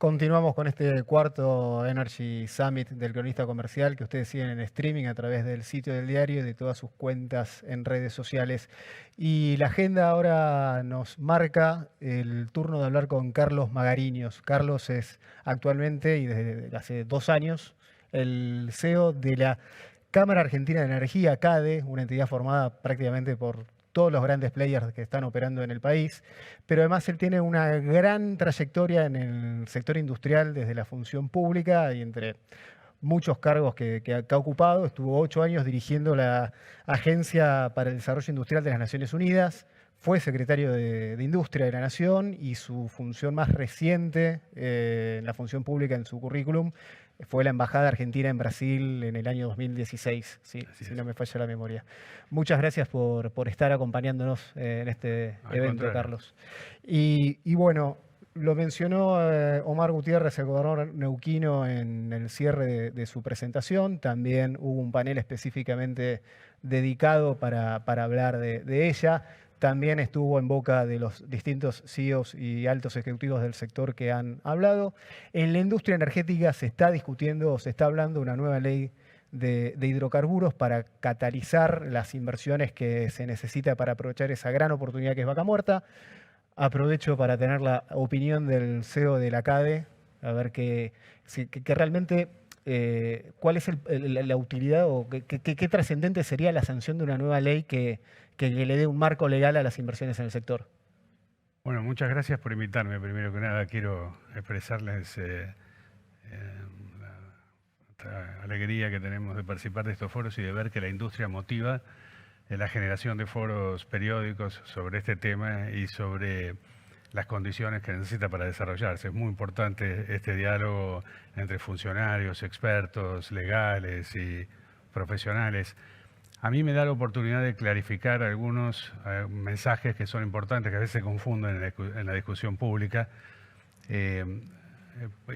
Continuamos con este cuarto Energy Summit del Cronista Comercial que ustedes siguen en streaming a través del sitio del diario y de todas sus cuentas en redes sociales. Y la agenda ahora nos marca el turno de hablar con Carlos Magariños. Carlos es actualmente y desde hace 2 años el CEO de la Cámara Argentina de Energía, CADE, una entidad formada prácticamente por todos los grandes players que están operando en el país, pero además él tiene una gran trayectoria en el sector industrial desde la función pública y entre muchos cargos que ha ocupado. Estuvo 8 años dirigiendo la Agencia para el Desarrollo Industrial de las Naciones Unidas, fue secretario de Industria de la Nación y su función más reciente en la función pública en su currículum fue la Embajada Argentina en Brasil en el año 2016, sí, si no me falla la memoria. Muchas gracias por estar acompañándonos en este evento, Carlos. Y bueno, lo mencionó Omar Gutiérrez, el gobernador neuquino, en el cierre de su presentación. También hubo un panel específicamente dedicado para hablar de ella. También estuvo en boca de los distintos CEOs y altos ejecutivos del sector que han hablado. En la industria energética se está discutiendo, se está hablando de una nueva ley de hidrocarburos para catalizar las inversiones que se necesita para aprovechar esa gran oportunidad que es Vaca Muerta. Aprovecho para tener la opinión del CEO de la CADE, a ver que realmente cuál es la utilidad o qué trascendente sería la sanción de una nueva ley que le dé un marco legal a las inversiones en el sector. Bueno, muchas gracias por invitarme. Primero que nada quiero expresarles la alegría que tenemos de participar de estos foros y de ver que la industria motiva la generación de foros periódicos sobre este tema y sobre las condiciones que necesita para desarrollarse. Es muy importante este diálogo entre funcionarios, expertos, legales y profesionales. A mí me da la oportunidad de clarificar algunos mensajes que son importantes, que a veces se confunden en la discusión pública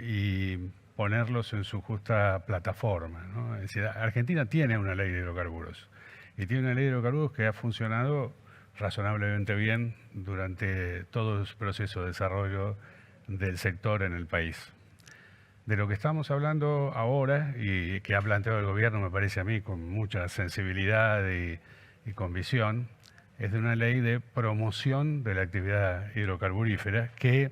y ponerlos en su justa plataforma, ¿no? Es decir, Argentina tiene una ley de hidrocarburos y tiene una ley de hidrocarburos que ha funcionado razonablemente bien durante todo el proceso de desarrollo del sector en el país. De lo que estamos hablando ahora y que ha planteado el gobierno, me parece a mí, con mucha sensibilidad y con visión, es de una ley de promoción de la actividad hidrocarburífera que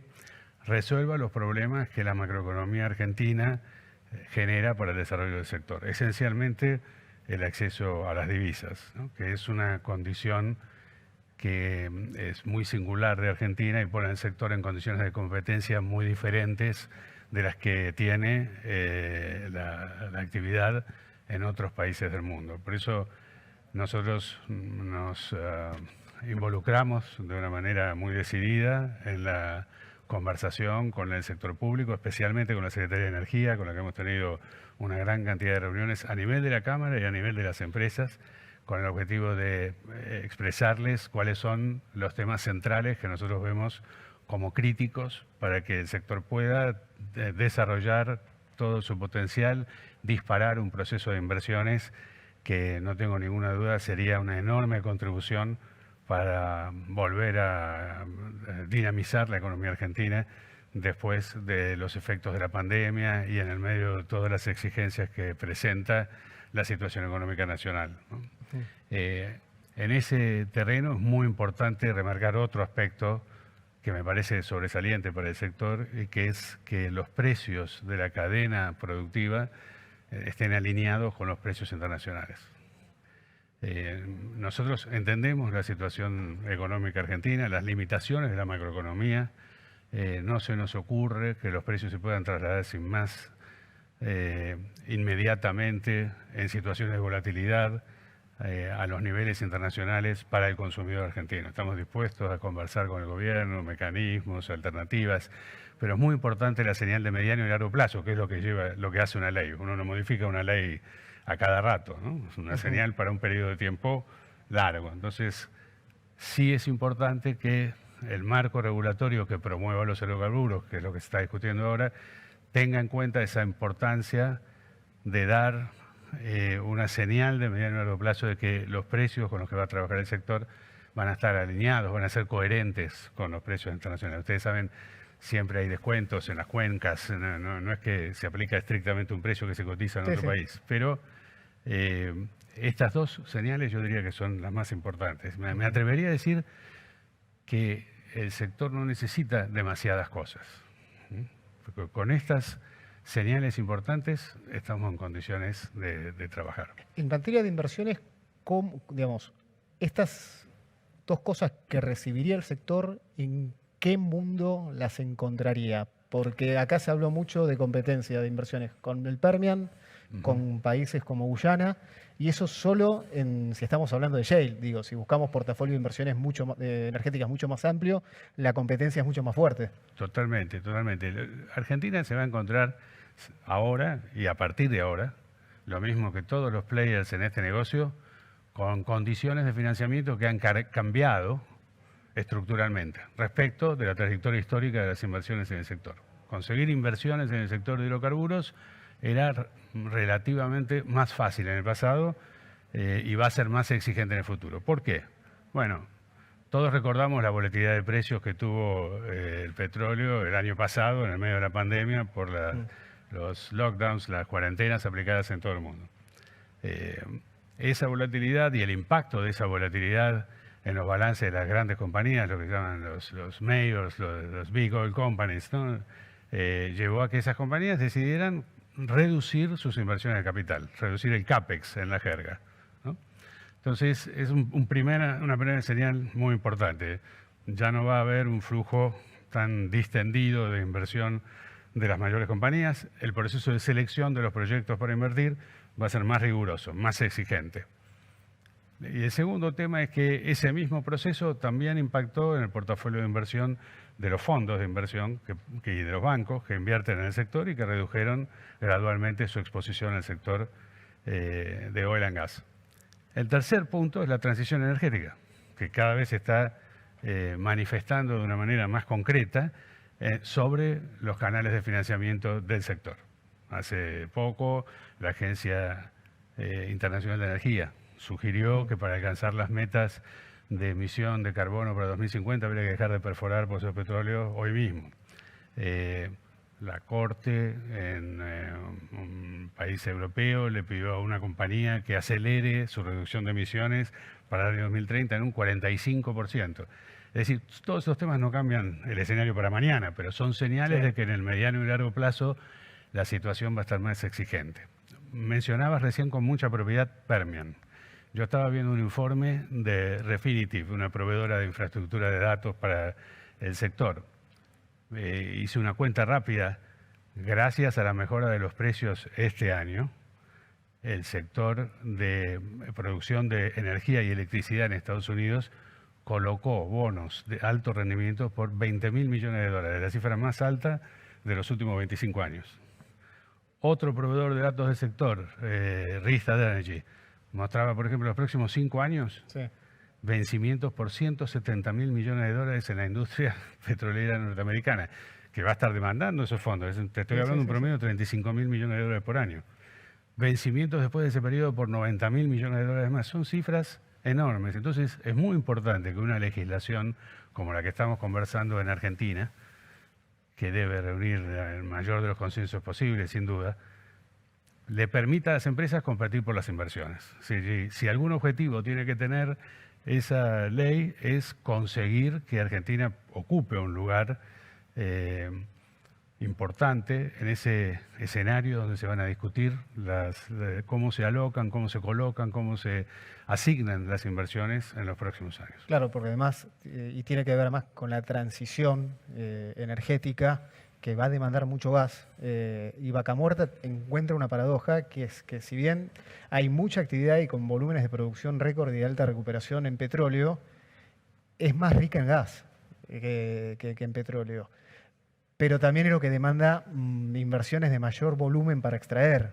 resuelva los problemas que la macroeconomía argentina genera para el desarrollo del sector. Esencialmente el acceso a las divisas, ¿no? Que es una condición que es muy singular de Argentina y pone al sector en condiciones de competencia muy diferentes de las que tiene la actividad en otros países del mundo. Por eso nosotros nos involucramos de una manera muy decidida en la conversación con el sector público, especialmente con la Secretaría de Energía, con la que hemos tenido una gran cantidad de reuniones a nivel de la Cámara y a nivel de las empresas, con el objetivo de expresarles cuáles son los temas centrales que nosotros vemos como críticos para que el sector pueda desarrollar todo su potencial, disparar un proceso de inversiones que, no tengo ninguna duda, sería una enorme contribución para volver a dinamizar la economía argentina después de los efectos de la pandemia y en el medio de todas las exigencias que presenta la situación económica nacional, ¿no? En ese terreno es muy importante remarcar otro aspecto que me parece sobresaliente para el sector, y que es que los precios de la cadena productiva estén alineados con los precios internacionales. Nosotros entendemos la situación económica argentina, las limitaciones de la macroeconomía. No se nos ocurre que los precios se puedan trasladar sin más inmediatamente en situaciones de volatilidad a los niveles internacionales para el consumidor argentino. Estamos dispuestos a conversar con el gobierno, mecanismos, alternativas, pero es muy importante la señal de mediano y largo plazo, que es lo que hace una ley. Uno no modifica una ley a cada rato, ¿no? Es una señal para un periodo de tiempo largo. Entonces, sí es importante que el marco regulatorio que promueva los hidrocarburos, que es lo que se está discutiendo ahora, tenga en cuenta esa importancia de dar una señal de mediano y largo plazo de que los precios con los que va a trabajar el sector van a estar alineados, van a ser coherentes con los precios internacionales. Ustedes saben, siempre hay descuentos en las cuencas, no es que se aplica estrictamente un precio que se cotiza en otro país, pero estas dos señales yo diría que son las más importantes. Me atrevería a decir que el sector no necesita demasiadas cosas. Porque con estas señales importantes estamos en condiciones de trabajar. En materia de inversiones, digamos, estas dos cosas que recibiría el sector, ¿en qué mundo las encontraría? Porque acá se habló mucho de competencia de inversiones con el Permian, con países como Guyana, y eso solo si estamos hablando de shale. Digo, si buscamos portafolio de inversiones energéticas mucho más amplio, la competencia es mucho más fuerte. Totalmente, totalmente. Argentina se va a encontrar ahora y a partir de ahora, lo mismo que todos los players en este negocio, con condiciones de financiamiento que han cambiado estructuralmente respecto de la trayectoria histórica de las inversiones en el sector. Conseguir inversiones en el sector de hidrocarburos era relativamente más fácil en el pasado y va a ser más exigente en el futuro. ¿Por qué? Bueno, todos recordamos la volatilidad de precios que tuvo el petróleo el año pasado, en el medio de la pandemia, por los lockdowns, las cuarentenas aplicadas en todo el mundo. Esa volatilidad y el impacto de esa volatilidad en los balances de las grandes compañías, lo que llaman los majors, los big oil companies, ¿no? Llevó a que esas compañías decidieran reducir sus inversiones de capital, reducir el CAPEX en la jerga, ¿no? Entonces, es una primera señal muy importante. Ya no va a haber un flujo tan distendido de inversión de las mayores compañías. El proceso de selección de los proyectos para invertir va a ser más riguroso, más exigente. Y el segundo tema es que ese mismo proceso también impactó en el portafolio de inversión de los fondos de inversión y de los bancos que invierten en el sector y que redujeron gradualmente su exposición al sector de oil and gas. El tercer punto es la transición energética, que cada vez se está manifestando de una manera más concreta sobre los canales de financiamiento del sector. Hace poco la Agencia Internacional de Energía sugirió que para alcanzar las metas de emisión de carbono para 2050 habría que dejar de perforar pozos de petróleo hoy mismo. La Corte en un país europeo le pidió a una compañía que acelere su reducción de emisiones para el año 2030 en un 45%. Es decir, todos estos temas no cambian el escenario para mañana, pero son señales de que en el mediano y largo plazo la situación va a estar más exigente. Mencionabas recién con mucha propiedad Permian. Yo estaba viendo un informe de Refinitiv, una proveedora de infraestructura de datos para el sector. Hice una cuenta rápida. Gracias a la mejora de los precios este año, el sector de producción de energía y electricidad en Estados Unidos colocó bonos de alto rendimiento por $20.000 millones, la cifra más alta de los últimos 25 años. Otro proveedor de datos del sector, Rystad Energy, mostraba, por ejemplo, los próximos 5 años, vencimientos por $170.000 millones en la industria petrolera norteamericana, que va a estar demandando esos fondos. Te estoy hablando de un promedio de $35.000 millones por año. Vencimientos después de ese periodo por $90.000 millones más. Son cifras enormes. Entonces, es muy importante que una legislación como la que estamos conversando en Argentina, que debe reunir el mayor de los consensos posibles, sin duda, le permita a las empresas competir por las inversiones. Si algún objetivo tiene que tener esa ley es conseguir que Argentina ocupe un lugar importante en ese escenario donde se van a discutir cómo se alocan, cómo se colocan, cómo se asignan las inversiones en los próximos años. Claro, porque además, y tiene que ver más con la transición energética, que va a demandar mucho gas, y Vaca Muerta encuentra una paradoja, que es que si bien hay mucha actividad y con volúmenes de producción récord y de alta recuperación en petróleo, es más rica en gas que en petróleo. Pero también es lo que demanda inversiones de mayor volumen para extraer.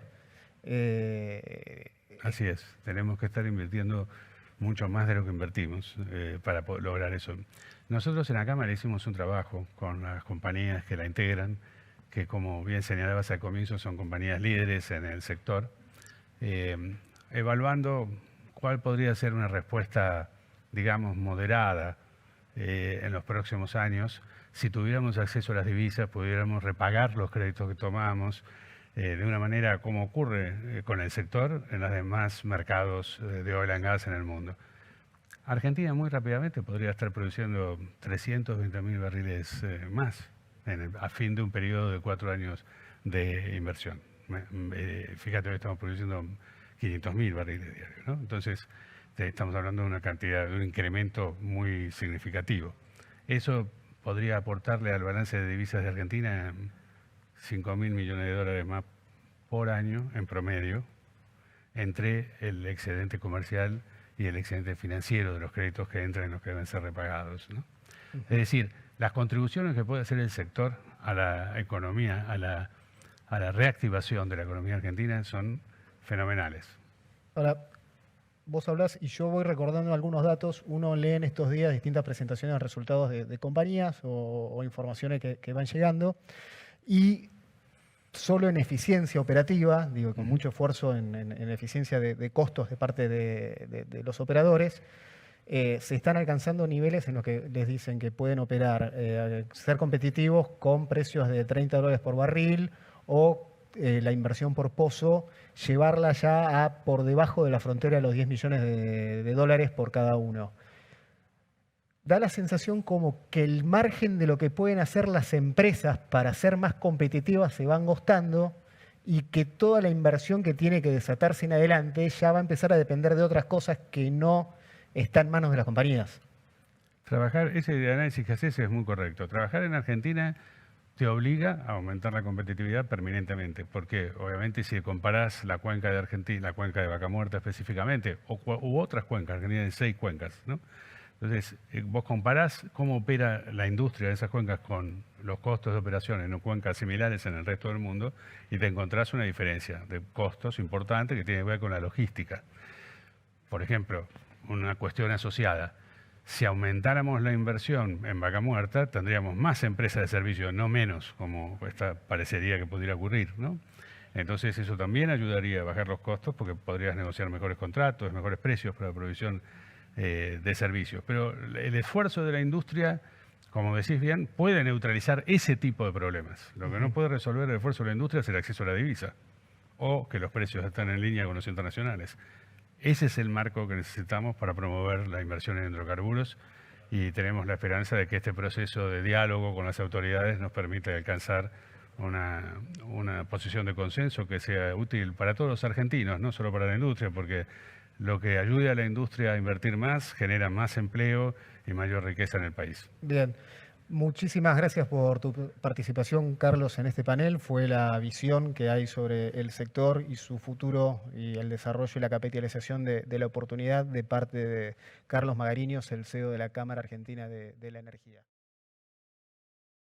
Así es, tenemos que estar invirtiendo mucho más de lo que invertimos para lograr eso. Nosotros en la Cámara hicimos un trabajo con las compañías que la integran, que como bien señalabas al comienzo son compañías líderes en el sector, evaluando cuál podría ser una respuesta, digamos, moderada en los próximos años, si tuviéramos acceso a las divisas, pudiéramos repagar los créditos que tomamos de una manera como ocurre con el sector en los demás mercados de oil and gas en el mundo. Argentina muy rápidamente podría estar produciendo 320.000 barriles más a fin de un periodo de 4 años de inversión. Fíjate, hoy estamos produciendo 500.000 barriles diarios, ¿no? Entonces, estamos hablando de una cantidad, de un incremento muy significativo. Eso podría aportarle al balance de divisas de Argentina 5.000 millones de dólares más por año en promedio entre el excedente comercial y el excedente financiero de los créditos que entran y los que deben ser repagados, ¿no? Es decir, las contribuciones que puede hacer el sector a la economía, a la reactivación de la economía argentina son fenomenales. Ahora, vos hablás y yo voy recordando algunos datos. Uno lee en estos días distintas presentaciones de resultados de compañías o informaciones que van llegando. Y solo en eficiencia operativa, digo, con mucho esfuerzo en eficiencia de costos de parte de los operadores, se están alcanzando niveles en los que les dicen que pueden operar, ser competitivos con precios de $30 por barril o la inversión por pozo, llevarla ya a por debajo de la frontera de los 10 millones de dólares por cada uno. Da la sensación como que el margen de lo que pueden hacer las empresas para ser más competitivas se van agotando y que toda la inversión que tiene que desatarse en adelante ya va a empezar a depender de otras cosas que no están en manos de las compañías. Ese análisis que haces es muy correcto. Trabajar en Argentina te obliga a aumentar la competitividad permanentemente, porque obviamente si comparás la cuenca de Argentina, la cuenca de Vaca Muerta específicamente, u otras cuencas, Argentina tiene 6 cuencas, ¿no? Entonces, vos comparás cómo opera la industria de esas cuencas con los costos de operación en cuencas similares en el resto del mundo y te encontrás una diferencia de costos importante que tiene que ver con la logística. Por ejemplo, una cuestión asociada. Si aumentáramos la inversión en Vaca Muerta, tendríamos más empresas de servicio, no menos, como parecería que pudiera ocurrir, ¿no? Entonces, eso también ayudaría a bajar los costos porque podrías negociar mejores contratos, mejores precios para la provisión de servicios. Pero el esfuerzo de la industria, como decís bien, puede neutralizar ese tipo de problemas. Lo que no puede resolver el esfuerzo de la industria es el acceso a la divisa o que los precios están en línea con los internacionales. Ese es el marco que necesitamos para promover la inversión en hidrocarburos y tenemos la esperanza de que este proceso de diálogo con las autoridades nos permita alcanzar una posición de consenso que sea útil para todos los argentinos, no solo para la industria, porque lo que ayude a la industria a invertir más genera más empleo y mayor riqueza en el país. Bien, muchísimas gracias por tu participación, Carlos, en este panel. Fue la visión que hay sobre el sector y su futuro y el desarrollo y la capitalización de la oportunidad de parte de Carlos Magariños, el CEO de la Cámara Argentina de la Energía.